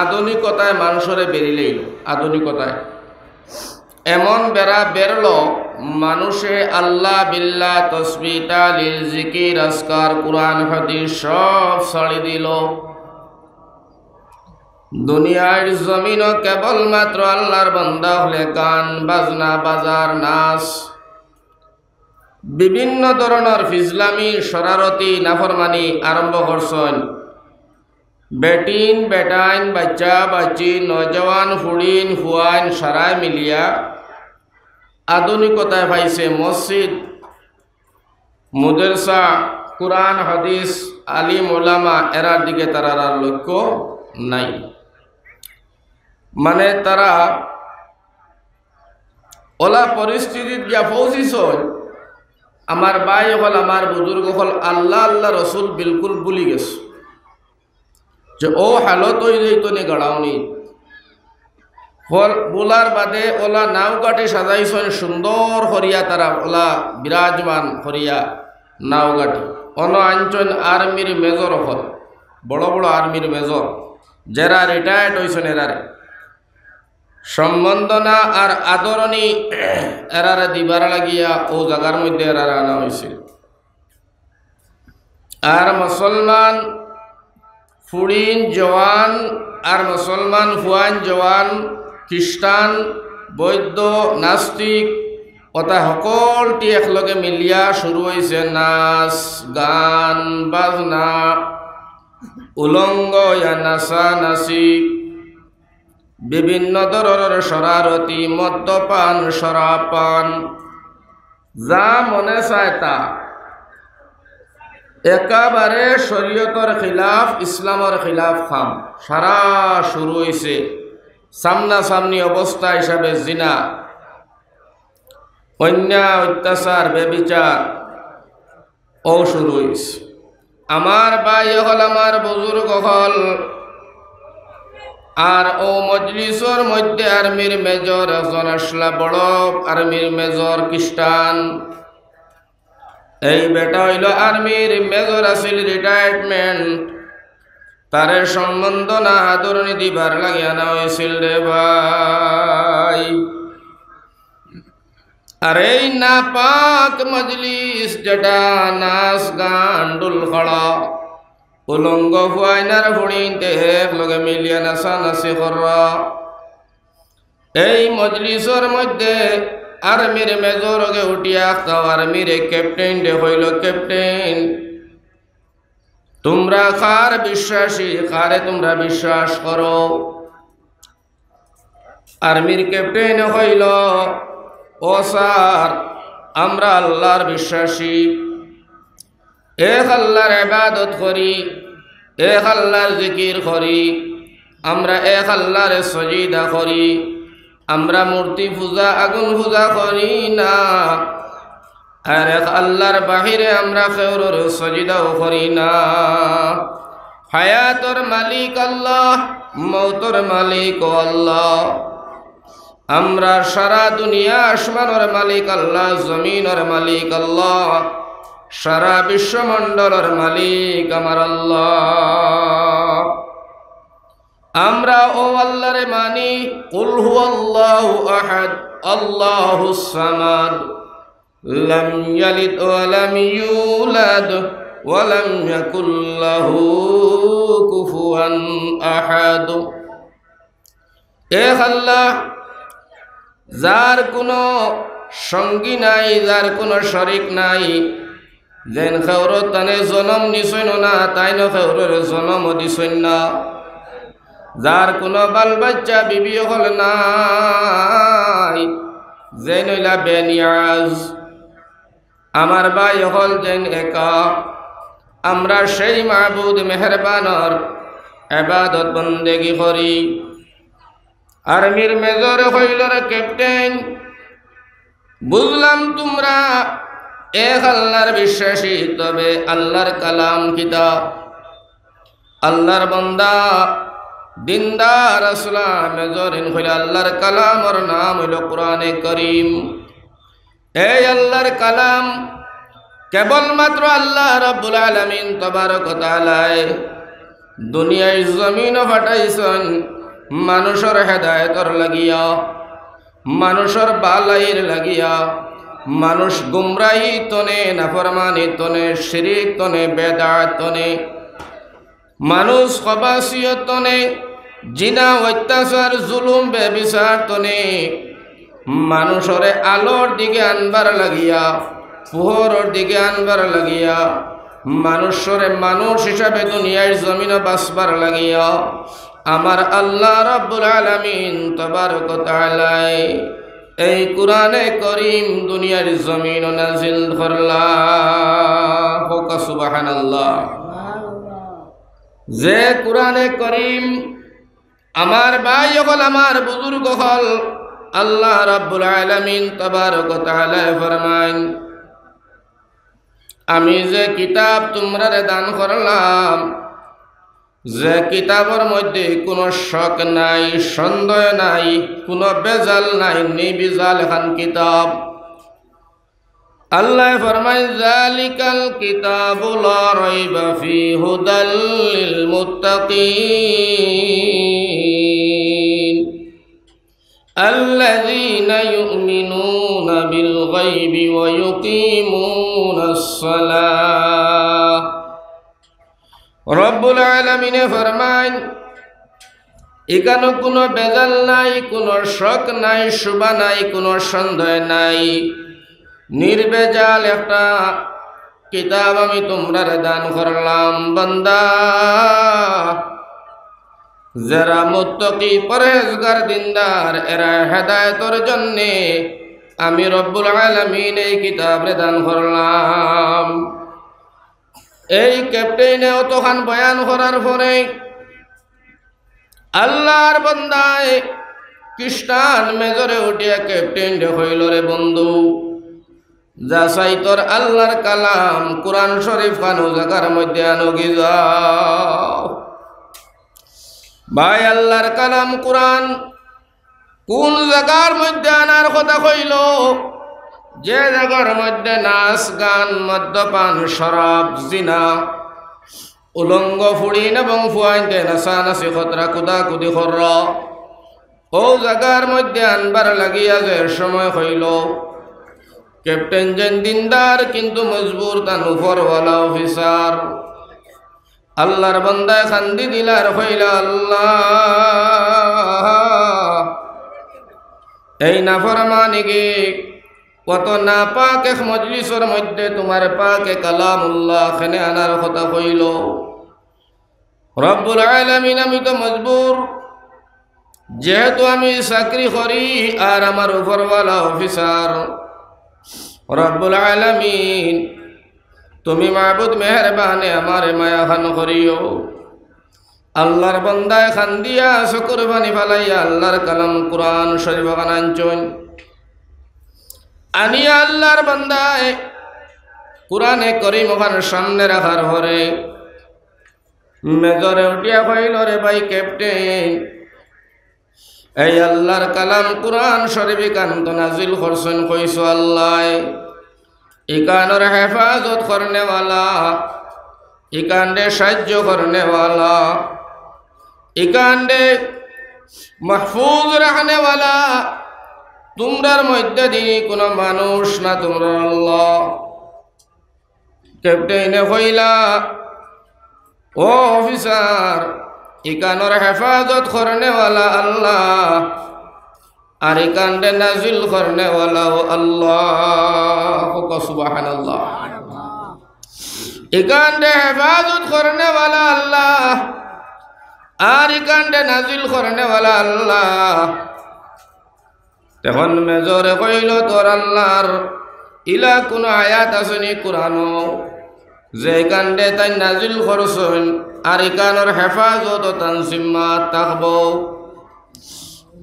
আধুনিকতায় মানুষরে বেরিলেই আধুনিকতায় এমন বেড়া বেরলো মানুষে আল্লাহ বিল্লাহ তসবিহ তাহলিল জিকির আজকার কুরআন হাদিস সব ছাড়ি দিল। দুনিয়ার জমিন কেবলমাত্র আল্লাহর বান্দা হলে গান বাজনা বাজার নাচ বিভিন্ন ধরনের ফিজলামি শরারতি নাফরমানি আরম্ভ করছেন। বেটিন বেটাইন বাচ্চা বাচ্চি নজওয়ান ফুড়িন ফুয়াইন সারাই মিলিয়া আধুনিকতায় পাইছে মসজিদ মুদরসা কুরআন হাদিস আলিম ওলামা এরার দিকে তারার আর লক্ষ্য নাই। মানে তারা ওলা পরিস্থিতিত গিয়া পৌঁছিস আমার ভাই হল আমার বুজুর্গ হল আল্লাহ আল্লাহ রসুল বিলকুল ভুলি গেছে যে ও হালত নি গড়াওনি হল বোলার বাদে ওলা নাও কাটে সাজাইছেন সুন্দর হরিয়া তারা ওলা বিরাজমান হরিয়া নাও কাটে অন আনছেন আর্মির মেজর হল বড় বড় আর্মির মেজর যারা রিটায়ার্ড হয়েছেন এরারে সম্বন্ধনা আর আদরণী এরারে দিবার লাগিয়া ও জায়গার মধ্যে এরারে আনা হয়েছিল। আর মুসলমান ফুড়িন জওয়ান আর মুসলমান ফুয়ান জওয়ান খ্রিস্টান বৌদ্ধ নাস্তিক ওটা সকলটি একলগে মিলিয়া শুরু হয়েছে নাচ গান বাজনা উলঙ্গ ইয়া নাচা নাচি বিভিন্ন ধরনের শরারতি মদ্যপান শরাবপান যা মনে চায় তা একেবারে শরীয়তর খিলাফ ইসলামের খিলাফ খাম সারা শুরু হয়েছে। সামনাসামনি অবস্থা হিসাবে জিনা অন্যায় অত্যাচার বেবিচার ও শুরু হয়েছে। আমার ভাই হল আমার বুজুর্গ হল আর ও মজলিসর মধ্যে আর্মির মেজর একজন আসলা বড় আর্মির মেজর খ্রিস্টান এই বেটা হইল আর্মির মেজর আছিল রিটায়ারমেন্ট তারে সম্বন্ধ না আদরণী দিবার লাগিয়া না হয়েছিল রে ভাই। আর এই না পাক মজলিস যেটা নাচ গান ডুল খড়া উলঙ্গ ফুয়াইনার ফুড়িনতে একলগে মিলিয়া নাচা নাচি করা এই মজলিসর মধ্যে আর্মির মেজরকে উঠিয়া খাও আর্মির ক্যাপ্টেন হইল ক্যাপ্টেন তোমরা কার বিশ্বাসী কারে তোমরা বিশ্বাস করো। আর্মির ক্যাপ্টেন হইল ও স্যার আমরা আল্লাহর বিশ্বাসী এক আল্লাহর ইবাদত করি এক আল্লাহর জিকির করি আমরা এক আল্লাহর সজিদা করি আমরা মূর্তি পূজা আগুন পূজা করি না আর এক আল্লাহর বাহিরে আমরা কেউর সজিদাও করি না। হায়াতর মালিক আল্লাহ মৌতর মালিক আল্লাহ আমরা সারা দুনিয়া আসমানের মালিক আল্লাহ জমিনের মালিক আল্লাহ সারা বিশ্বমণ্ডলের মালিক আমার আল্লাহ। আমরা ও আল্লাহরে মানি কুল হুয়াল্লাহু আহাদ আল্লাহুস সামাদ লাম ইয়ালিদ ওয়া লাম ইউলাদ ওয়া লাম ইয়াকুল লাহু কুফুয়ান আহাদ। এক আল্লাহ যার কোনো সঙ্গী নাই যার কোনো শরিক নাই যেন খেউর তানে জনম নিছইন না তাই ন খেউরের জনম দিছইন না যার কোনো বাল বাচ্চা বিবি হল নাই যেন হইলা বেনিয়াজ আমার ভাই হল যেন একা আমরা সেই মাহবুদ মেহরবানর ইবাদত বন্দেগি করি। আর্মির মেজর হইল ক্যাপ্টেন বুঝলাম তোমরা এক আল্লাহর বিশ্বাসী তবে আল্লাহর কালাম কিতাব আল্লাহর বান্দা দিনদার আসলাম মেজরিন হইল আল্লাহর কালামর নাম হইল কোরআনে করিম। এই আল্লাহর কালাম কেবলমাত্র আল্লাহ রাব্বুল আলামিন তাবারক ওয়া তাআলা দুনিয়ায় জমিন ফাটাইছেন মানুষের হেদায়েতর লাগিয়া, মানুষের বালাইর লাগিয়া। মানুষ গুমরাহি তনে, নাফরমানি তনে, শিরিক তনে, বেদাত তনে, মানুষ খবাসিয়ত তনে, জিনা অত্যাচার জুলুম বেবিচার তনে মানুষরে আলোর দিকে আনবার লাগিয়া, পোহরের দিকে আনবার লাগিয়া, মানুষরে মানুষ হিসাবে দুনিয়ার জমিনে বাঁচবার লাগিয়া আমার আল্লাহ রাব্বুল আলামিন তাবারক ওয়া তাআলা এই কুরআনে করিম দুনিয়ার জমিন নাজিল করলা। সুবহানাল্লাহ। যে কুরআনে করিম আমার ভাই হল, আমার বুজুর্গ হল, আল্লাহ রাব্বুল আলামিন তাবারক ওয়া তাআলা ফরমান, আমি যে কিতাব তোমরারে দান করলাম, যে কিতাবের মধ্যে কোনো শক নাই, সন্দেহ নাই, কোনো বেজাল নাই, নির্ভেজাল খান কিতাব। আল্লাহ ফরমায় যালিকাল কিতাবু লা রাইবা ফীহি হুদাল লিল মুত্তাকিন আল্লাযীনা ইউমিনুনা বিল গায়বি ওয়া ইউকিমুনাস সালাহ। রব্বুল আলামিনে ফরমায় এখানে কোনো বেজাল নাই, কোনো শক নাই, শুভা নাই, কোনো সন্দেহ নাই, নির্বেজাল একটা কিতাব আমি তোমরা দান করলাম। বান্দা, যারা মুত্তাকি পরহেজগার দিনদার এরা হেদায়েতের জন্যে আমি রব্বুল আলামিন এই কিতাব দান করলাম। এই ক্যাপ্টেনে অতখান বয়ান করার পরে আল্লাহর বান্দায় খ্রিস্টান মেজরে উঠিয়া ক্যাপ্টেন হইল, রে বন্ধু, যা চাই তোর আল্লাহর কালাম কুরআন শরীফ খানো জায়গার মধ্যে আনগি যাও। ভাই, আল্লাহর কালাম কুরআন কোন জায়গার মধ্যে আনার কথা কইল? যে জায়গার মধ্যে নাচ গান, মদ্যপান, শরাব, জিনা, উলঙ্গ ফুড়িন এবং ফুয়াইতে নাচানাচি খতরা কুদাকুদি খর, ও জায়গার মধ্যে আনবার লাগিয়া যে সময় হইল, ক্যাপ্টেন যেন দিনদার কিন্তু মজবুর তান উপরওয়ালা অফিসার। আল্লাহর বান্দায় খান্দি দিলার হইলা, আল্লাহ এই নাফরমানিকে কত না পাক এক মজলিসের মধ্যে তোমার পাকে কালামুল্লাহ খেনে আনার কথা কইল। রব্বুল আলামিন, আমি তো মজবুর, যেহেতু আমি চাকরি করি আর আমার উপরওয়ালা অফিসার। রব্বুল আলামিন, তুমি মাবুদ মেহরবানে আমারে মায়া খান করিও। আল্লাহর বান্দায় খান দিয়া চকুর পানি ফালাইয়া আল্লাহর কালাম কুরআন শরীফ খান আনছন। আনিয়া আল্লাহর বান্দায় কুরআনে করিম ওখান সামনে রাখার পরে মেজরে উঠিয়া কইল, রে ভাই ক্যাপ্টেন, এই আল্লাহর কালাম কুরআন শরীফ কান তো নাজিল করছেন, কইছো আল্লাহ ইকানোর হেফাজত করনেওয়ালা, ইকান্ডে সাহায্য করনেওয়ালা, ইকান্ডে মাহফুজ রাখনেওয়ালা তোমরার মধ্যে দিন কোনো মানুষ না, তোমরা আল্লাহ। ক্যাপ্টেনে কইলা, ও অফিসার, ইকানোর হেফাজত করনেওয়ালা আল্লাহ, আর ইকান্ডে নাজিল করনেওয়ালা আল্লাহ। সুবহানাল্লাহ। ইকান্ডে হেফাজত করনেওয়ালা আল্লাহ, আর ইকান্ডে নাজিল করনেওয়ালা আল্লাহ। তখন মেজরে কইল, তোর আল্লাহর ইলা কোন আয়াত আসেনি কুরআনো যে কাণ্ডে তাই নাজিল করছেন আর ইকানোর হেফাজত ও তানজিমাত থাকব?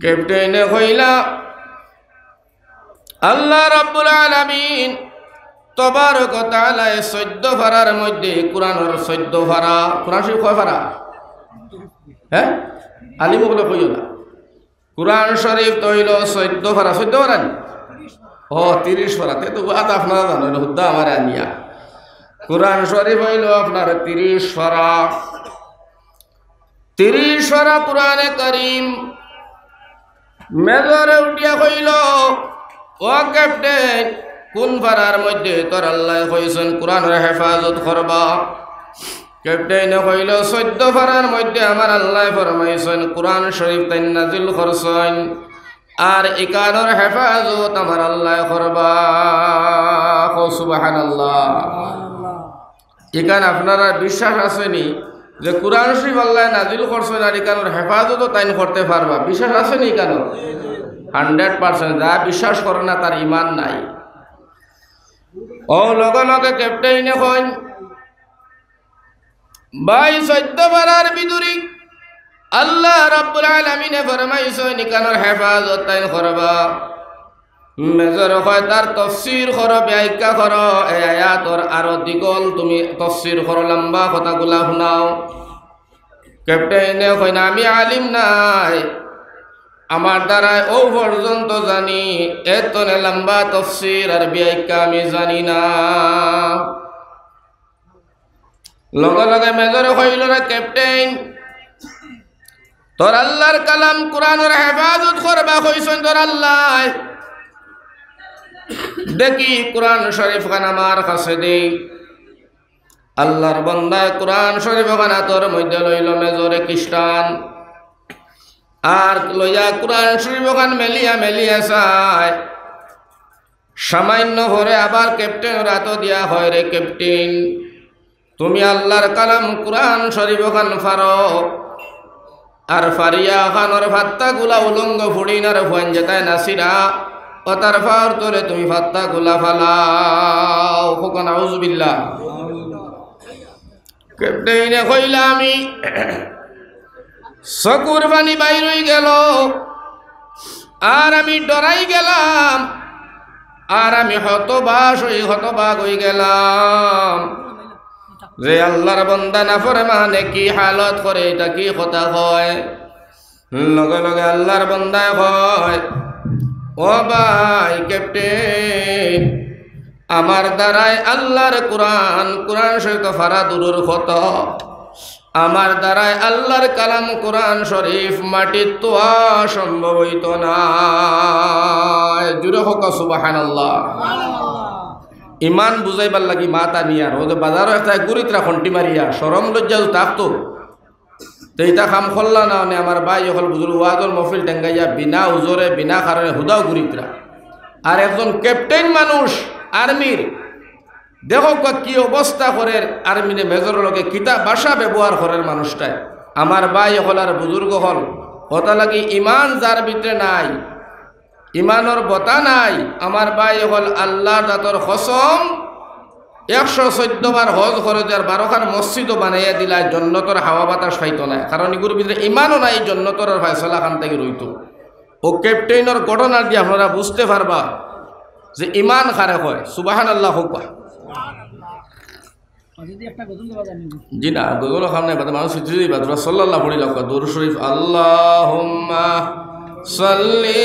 ক্যাপ্টেনে কইলা, আল্লাহ রাব্বুল আলামিন তবারক ওয়া তাআলা 14 পারার মধ্যে কুরআনের 14 পারা, কুরআন শরীফ কয় পারা? হ্যাঁ, আলিম বলে কইও না। কুরআন শরীফ তো হইল 14 পারা। 14 পারা নি? ও 30 পারা। তে তো বাদ আপনারা জানেন, হুদ্দা আমার আনিয়া। কুরআন শরীফ হইল আপনার 30 পারা। 30 পারা কুরআনে কারীম মেজরে উঠিয়া কইল, ও ক্যাপ্টেন, কোন পারার মধ্যে তোর আল্লাহ কইছেন কুরআনের হেফাজত করবা? ক্যাপ্টেনে কইল, 14 পারার মধ্যে আমার আল্লাহ ফরমাইছেন কুরআন শরীফ তাই নাজিল করছেন, আর একানোর হেফাজত আমার আল্লাহ করবা। সুবহানাল্লাহ। এখানে আপনারা বিশ্বাস আসেনি যে কুরআন শরীফ আল্লাহ নাজিল করছেন আর একানোর হেফাজতও তাই করতে পারবা? বিশ্বাস আসেনি কেন? 100%। যা বিশ্বাস করে না তার ইমান নাই। ও লগে লগে ক্যাপ্টেনে কইন, ভাই 14 পারার ভিতরে আল্লাহ রাব্বুল আলামিনে ফরমাইছেন একানোর হেফাজত তাই করবা। মেজর কয় তার তফসির করো, ব্যাখ্যা করো, এই আয়াতর আরো দ্বিগল তুমি তফসির করো, লম্বা কথাগুলা শুনাও। ক্যাপ্টেনে কয় না, আমি আলিম নাই, আমার দ্বারাই ও পর্যন্ত জানি, এতনে লম্বা তফসির আর ব্যাখ্যা আমি জানি না। লগে লগে মেজর কইল, রে ক্যাপ্টেন, তোর আল্লাহর কালাম কুরআনের হেফাজত করবা কইছেন তোর আল্লাহ, দেখি কুরআন শরীফ খান আমার কাছে দে। আল্লাহর বান্দা কুরআন শরীফ খান তোর মধ্যে লইল মেজরে খ্রিস্টান, আর লইয়া কুরআন শরীফ খান মেলিয়া মেলিয়া চায়। সামান্য ভরে আবার ক্যাপ্টেন রাত দিয়া হয়, রে ক্যাপ্টেন, তুমি আল্লাহর কালাম কুরআন শরীফ খান ফারো, আর ফারিয়া খানোর ফাত্তা গুলা উলঙ্গ ফুড়িনার ফুয়ান যেতায় নাসিরা, ও তার ফার তোরে তুমি ফাত্তা গুলা ফালাও। ফুকান আউযুবিল্লাহ। ক্যাপ্টেনে কইলা, আমি চকুর পানি বাইর হয়ে গেল, আর আমি ডরাই গেলাম, আর আমি হতবাক হয়ে গেলাম যে আল্লাহর বান্দা নাফরমানে কি হালত করে, এটা কি কথা হয়। লগে লগে আল্লাহর বান্দায় কয়, ও ভাই ক্যাপ্টেন, আমার দ্বারাই আল্লাহর কুরআন শরীফ ফারা দূরের কথা, আমার দ্বারাই আল্লাহর কালাম কুরআন শরীফ মাটির তোয়া সম্ভব হইত না। জুড়ে হোক সুবহানাল্লাহ। ইমান বুঝাইবার লাগি মাতা নিয়ার ও বাজারও একটা গুরিতরা খন্টি মারিয়া সরম লজ্জা থাকতো, তো এইটা কাম করলা না। আমার ভাই হল বুঝল ওয়াজর মফিল টেঙ্গাইয়া বিনা উজরে বিনা কারণে হুদাও গুরিতরা। আর একজন ক্যাপ্টেন মানুষ আর্মির, দেখো কি অবস্থা করে আর্মিনে মেজর লগে কিতা ভাষা ব্যবহার করার মানুষটাই। আমার ভাই হল আর বুজুর্গ হল, ওটা লাগি ইমান যার ভিতরে নাই, ইমানর বতা নাই, আমার ভাই হল আল্লাহর জাতর কসম 114 বার হজ করে আর 12 খান মসজিদও বানাইয়া দিলা, জন্নতর হাওয়া বাতাস পাইতো না, কারণ এগুলোর ভিতরে ইমানও নাই, জন্নতর ফয়সলা খান থেকে রইত। ও ক্যাপ্টেনের ঘটনা দিয়ে আপনারা বুঝতে পারবা যে ইমান খারে হয়। সুবহানাল্লাহ হোক। জি না, গজল খাম নাই, মানুষ সাল্লাল্লাহু আলাইহি ওয়া সাল্লাম দুরূদ শরীফ, আল্লাহুম্মা সাল্লি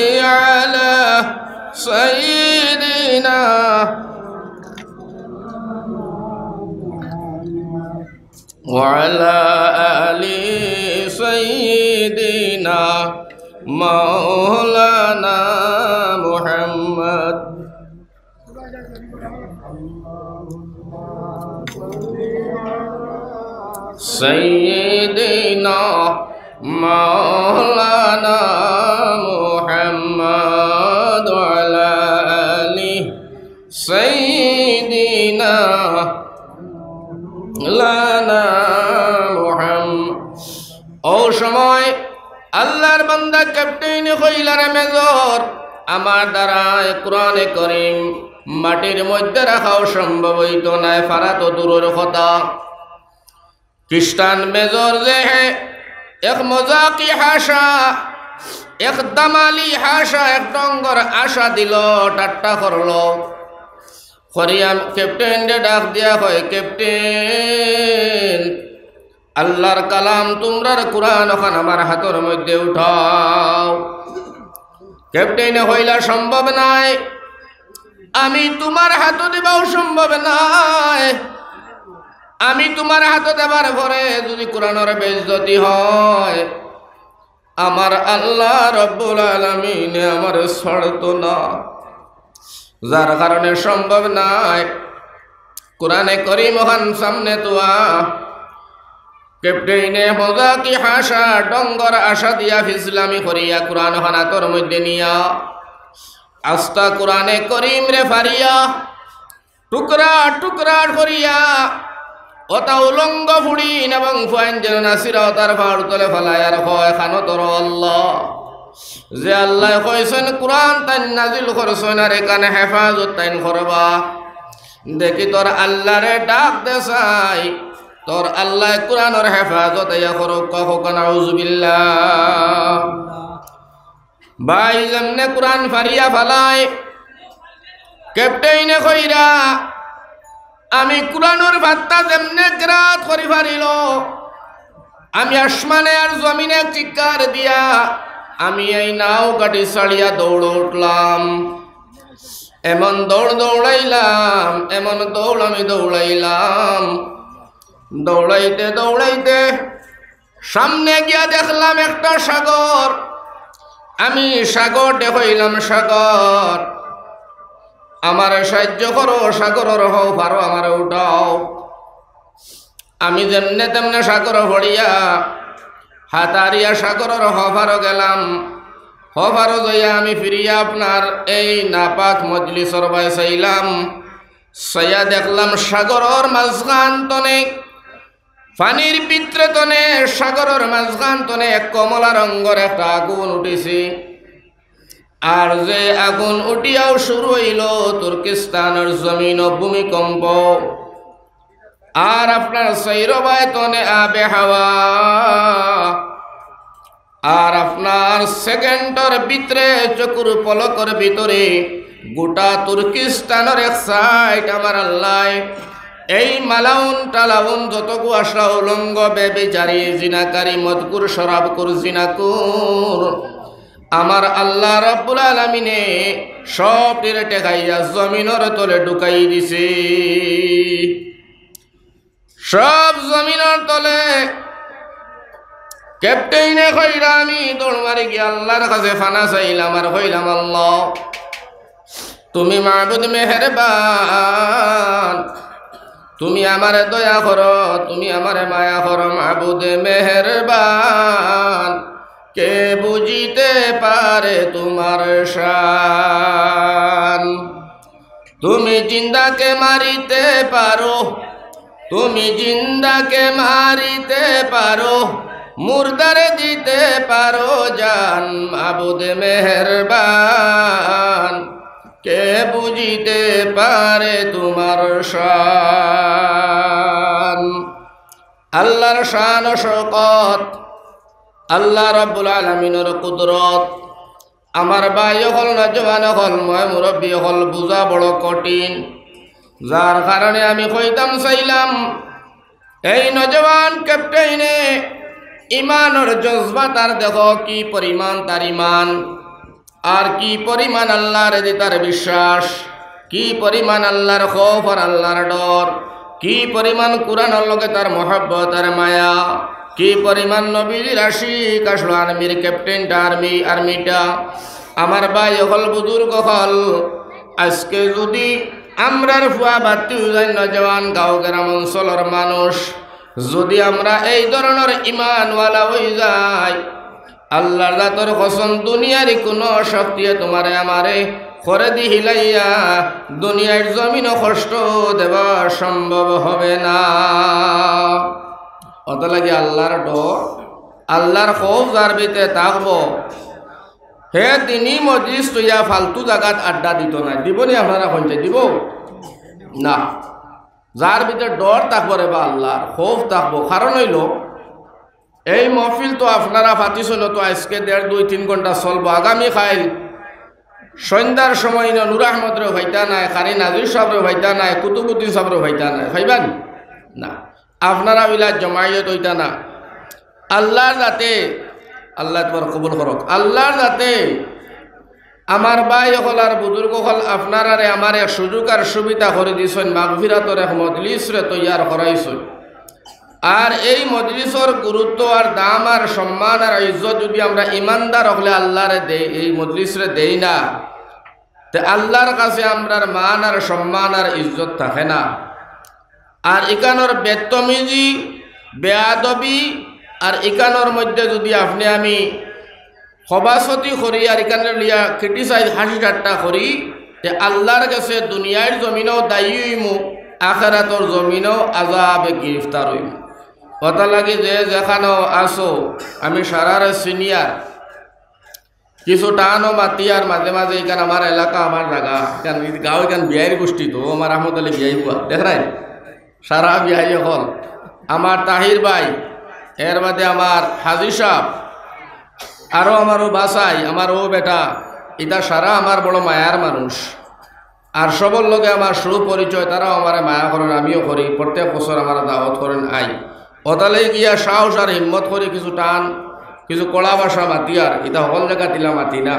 আলা সাইয়্যিদিনা ওয়া আলা আলি সাইয়্যিদিনা মাওলানা মুহাম্মদ। সাইয়্যিদিনা মাওলানা মুহাম্মদ ওয়া আলা আলি সাইয়্যিদিনা লানা মুহাম্মদ। ও সময় আল্লাহর বান্দা ক্যাপ্টেনে কইলারে মেজর, আমার দ্বারা কোরআনে কারীম মাটির মধ্যে রাখাও সম্ভব হইত না, ফারা তো দূরের কথা। খ্রিস্টান মেজর যে এক মজাকি হাসা, এক দামালি হাসা, এক ডঙ্গর আশা দিল, ঠাট্টা করলো। করিয়াম ক্যাপ্টেন ডাক দিয়া হয়, ক্যাপ্টেন, আল্লাহর কালাম তোমরার কুরআন ওখান আমার হাতের মধ্যে উঠাও। ক্যাপ্টেনে হইলা, সম্ভব নাই, আমি তোমার হাতে দিবাও সম্ভব নাই, আমি তোমার হাতে দেবার পরে যদি কোরআনের বেইজ্জতি হয়, আমার আল্লাহ রব্বুল আলামিন আমার ছাড়তো না, যার কারণে সম্ভব নাই। কোরআনে করিম ওখান সামনে তোয়া ক্যাপ্টেনে মজা কি হাসা ডঙ্গর আশা দিয়া ফিসলামি করিয়া কোরআন হানাতর মধ্যে নিয়া আস্তা কোরআনে করিম রে ফারিয়া টুকরা টুকরা করিয়া ওটা উলঙ্গ ফুড়িন এবং ফুয়াইন যেন নাসিরা তার ফাড় তলে ফেলায় আর হয় খানো তোর আল্লাহ যে আল্লাহ কইছেন কোরআন তাই নাজিল করছেন আর এখানে হেফাজত তাইন করবা। দেখি তোর আল্লাহরে ডাক দেসাই, তোর আল্লাহ কোরআনের হেফাজত ইয়া করুক, কখন আউযুবিল্লাহ। ভাই যেমনে কোরআন ফারিয়া ফালায় ক্যাপ্টেইনে কইরা আমি কোরআনের বার্তা যেমনে গ্রাত করি পারিল, আমি আসমানে আর জমিনে চিৎকার দিয়া আমি এই নাও গাড়ি ছাড়িয়া দৌড় উঠলাম। এমন দৌড় দৌড়াইলাম, এমন দৌড় আমি দৌড়াইলাম, দৌড়াইতে দৌড়াইতে সামনে গিয়া দেখলাম একটা সাগর। আমি সাগর দেখাইলাম, সাগর আমার সাহায্য করো, সাগরের হও পারো আমার উঠাও। আমি যেমনে তেমনে সাগর ভরিয়া হাতারিয়া সাগরের হফারও গেলাম। হফারও যাইয়া আমি ফিরিয়া আপনার এই নাপাক মজলিসর বাই চাইলাম, চাইয়া দেখলাম সাগরের মাঝখান তনে পানির ভিতরে তনে সাগরের মাঝখান তনে এক কমলা রঙের একটা আগুন উঠেছে। আর যে আগুন উঠিয়াও শুরু হইল তুর্কিস্তানের জমিন ভূমিকম্প। আর আপনার সৈরবায় তনে আবে হাওয়া। আর আপনার সেকেন্ডের ভিতরে চকুর পলকের ভিতরে গোটা তুর্কিস্তানের এক সাইড আমার আল্লাহ এই মালাউন টালাউন যতগু আশা উলঙ্গ বেবিচারী জিনাকারী মদকুর শরাবকুর জিনাকুর আমার আল্লাহ রাব্বুল আলামিনে সব টিরে টেকাইয়া জমিনের তলে ঢুকাই দিছে। সব জমিনের তলে ক্যাপ্টেইনে কইরা আমি দৌড় মারি গিয়ে আল্লাহর কাছে ফানা চাইলাম আর কইলাম, আল্লাহ তুমি মাবুদ মেহেরবান, তুমি আমারে দয়া করো, তুমি আমারে মায়া করো। মাবুদ মেহেরবান, কে বুঝিতে পারে তোমার শান। তুমি জিন্দাকে মারিতে পারো, তুমি জিন্দাকে মারিতে পারো, মুর্দারে দিতে পারো জান। মাবুদ মেহেরবান, কে বুঝিতে পারে তোমার শান। আল্লাহর শান ও শওকত, আল্লাহ রাব্বুল আলামিনের কুদরত আমার ভাই হল নজওয়ান হল মই মুরব্বী হল বুঝা বড় কঠিন। যার কারণে আমি কইতাম চাইলাম এই নজওয়ান ক্যাপ্টেইনে ইমানের জজবা তার দেখো কি পরিমাণ তার ইমান, আর কি পরিমাণ আল্লাহর তার বিশ্বাস, কি পরিমাণ আল্লাহর খৌফ আর আল্লাহর ডর, কি পরিমাণ কোরআনের লগে তার মহব্বত আর মায়া, কি পরিমাণ নবীর আশিক আসলো আর্মির ক্যাপ্টেনটা আর্মিটা। আমার ভাই হল বুজুর্গ হল আজকে যদি আমরার ফুয়া বাতি নজওয়ান গাঁও গ্রাম অঞ্চলের মানুষ যদি আমরা এই ধরনের ইমানওয়ালা হয়ে যাই, আল্লাহর জাতর কসম দুনিয়ার কোনো শক্তিয়ে তোমারে আমারে করে দি হিলাইয়া দুনিয়ার জমিন কষ্ট দেওয়া সম্ভব হবে না। অত লাগে আল্লাহর ডর আল্লাহর খৌফ যার ভিতরে থাকবো হে তিনি মজলিস তৈয়া ফালতু জায়গাত আড্ডা দিত না। দিবনি আপনারা কইতে দিব না। যার ভিতরে ডর থাকবো রে বা আল্লাহর খৌফ থাকবো। কারণ হইল এই মহফিল তো আপনারা পাতিছিল তো আজকে 1.5-2-3 ঘন্টা চলবো। আগামী খাইল সন্ধ্যার সময় নূর আহমদরে ভাইতা নাই, কারি নাজির সাহেবরে ভাইতা নাই, কুতুবুদ্দিন সাহেবরে ভাইতা নাই, ভাইবান না আপনারা ওইলা জমায়েত হইতা না। আল্লাহর যাতে আল্লাহ তোমার কবুল করক। আল্লাহর যাতে আমার ভাই হল আর বুজুর্গ হল আপনারারে আমার এক সুযোগ আর সুবিধা করে দিয়েছেন, মাগফিরাতর এক মজলিসরে তৈয়ার করাইছেন। আর এই মজলিসর গুরুত্ব আর দাম আর সম্মান আর ইজ্জত যদি আমরা ইমানদার হলে আল্লাহরে দেই, এই মজলিসরে দেই না, তে আল্লাহর কাছে আমরার মান আর সম্মান আর ইজ্জত থাকে না। আর ইকানোর বেতমিজি বেয়াদবি আর ইকানোর মধ্যে যদি আপনি আমি সবাসতি করি আর এখানে লিয়া ক্রিটিসাইজ হাসি ঠাট্টা করি, তে আল্লাহর কাছে দুনিয়ার জমিনও দায়ী হইমু, আখিরাতর জমিনও আযাবে গ্রেফতার হইমু। কথা লাগে যে যেখানেও আসো আমি সারার সিনিয়র কিছু টানও মাতিয়ার মাঝে মাঝে এখানে আমার এলাকা আমার জায়গা এখান গাঁও এখান বিহারি গোষ্ঠী তো আমার আহমদ আলী বিহাই বুয়া দেখ নাই সারা বিহাই হল আমার তাহির ভাই, এর বাদে আমার হাজি সাহ, আরও আমারও বাসাই আমারও বেটা, এটা সারা আমার বড় মায়ার মানুষ। আর সবর লোকে আমার সুপরিচয়, তারাও আমার মায়া করেন, আমিও করি। প্রত্যেক বছর আমার দাওয়াত করেন আই অতালে গিয়া সাহস আর হিম্মত করে কিছু টান কিছু কড়া ভাষা মাতিয়ার, এটা সকল জায়গা দিলা মাতি না।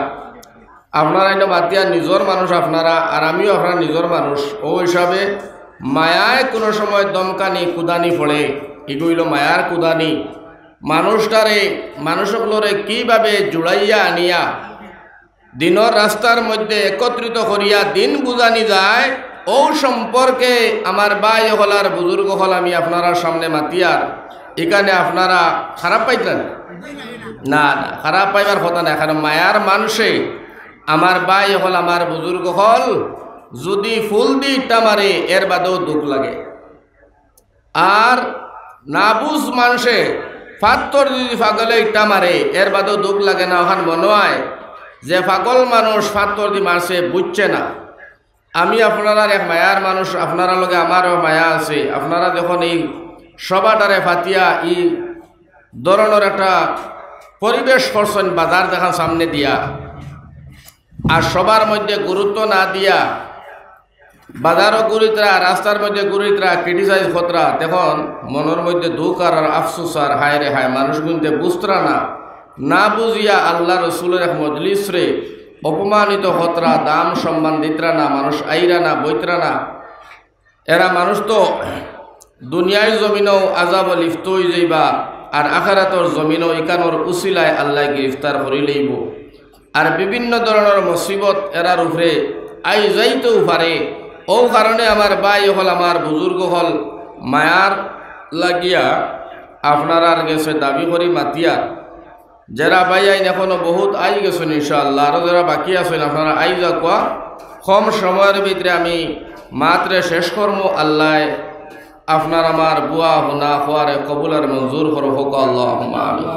আপনারা এটা মাতিয়ার নিজের মানুষ আপনারা, আর আমিও আপনার নিজের মানুষ। ও হিসাবে মায়ায় কোনো সময় দমকানি কুদানি পড়ে, এগুইল মায়ার কুদানি। মানুষটারে মানুষগুলোরে কীভাবে জুড়াইয়া আনিয়া দিনের রাস্তার মধ্যে একত্রিত করিয়া দিন বুঝানি যায়, ও সম্পর্কে আমার ভাই হল আর বুজুর্গ হল আমি আপনারা সামনে মাতিয়ার। এখানে আপনারা খারাপ পাইতেন না, না খারাপ পাইবার কথা না। কারণ মায়ার মানুষে আমার ভাই হল আমার বুজুর্গ হল যদি ফুল দি ইটা মারে এর বাদেও দুঃখ লাগে। আর না বুঝ মানুষে ফাত্তর যদি ফাগলে ইটা মারে এর বাদেও দুঃখ লাগে না। ওখান মনে হয় যে পাগল মানুষ ফাত্তর দি মারছে বুঝছে না। আমি আপনারা এক মায়ার মানুষ, আপনারা লগে আমারও মায়া আছে। আপনারা যখন এই সবাটারে ফাতিয়া ই ধরনের একটা পরিবেশ করছেন বাজার দেখান সামনে দিয়া, আর সবার মধ্যে গুরুত্ব না দিয়া বাজারও গুরিতরা রাস্তার মধ্যে গুরিতরা ক্রিটিসাইজ খতরা, তখন মনের মধ্যে দুঃখ আর আফসোস আর হায় রে হায় মানুষ কিন্তু বুঝতরা না, না বুঝিয়া আল্লাহ রসুলের এক মজলিস রে অপমানিত খতরা, দাম সম্মান দিতরা না, মানুষ আইরা না বইতরা না। এরা মানুষ তো দুনিয়ার জমিনও আজাব লিপ্ত হয়ে যাইবা, আর আখিরাতর জমিনও ইকানোর উসিলায় আল্লাহ গ্রেফতার করি লইব। আর বিভিন্ন ধরনের মুসিবত এরার উপরে আই যাইতেও পারে। ও কারণে আমার ভাই হল আমার বুজুর্গ হল মায়ার লাগিয়া আপনারার গেছে দাবি করি মাতিয়া। যারা ভাই আইন এখনো বহুত আই গেছেন ইনশাআল্লাহ, আরও যারা বাকি আছেন আপনারা আই যা কোয়া কম সময়ের ভিতরে আমি মাত্রে শেষ কর্ম। আল্লাহ আপনার আমার বুয়া হুনা হওয়ারে কবুল আর মঞ্জুর করো হোক আল্লাহুম্মা আমিন।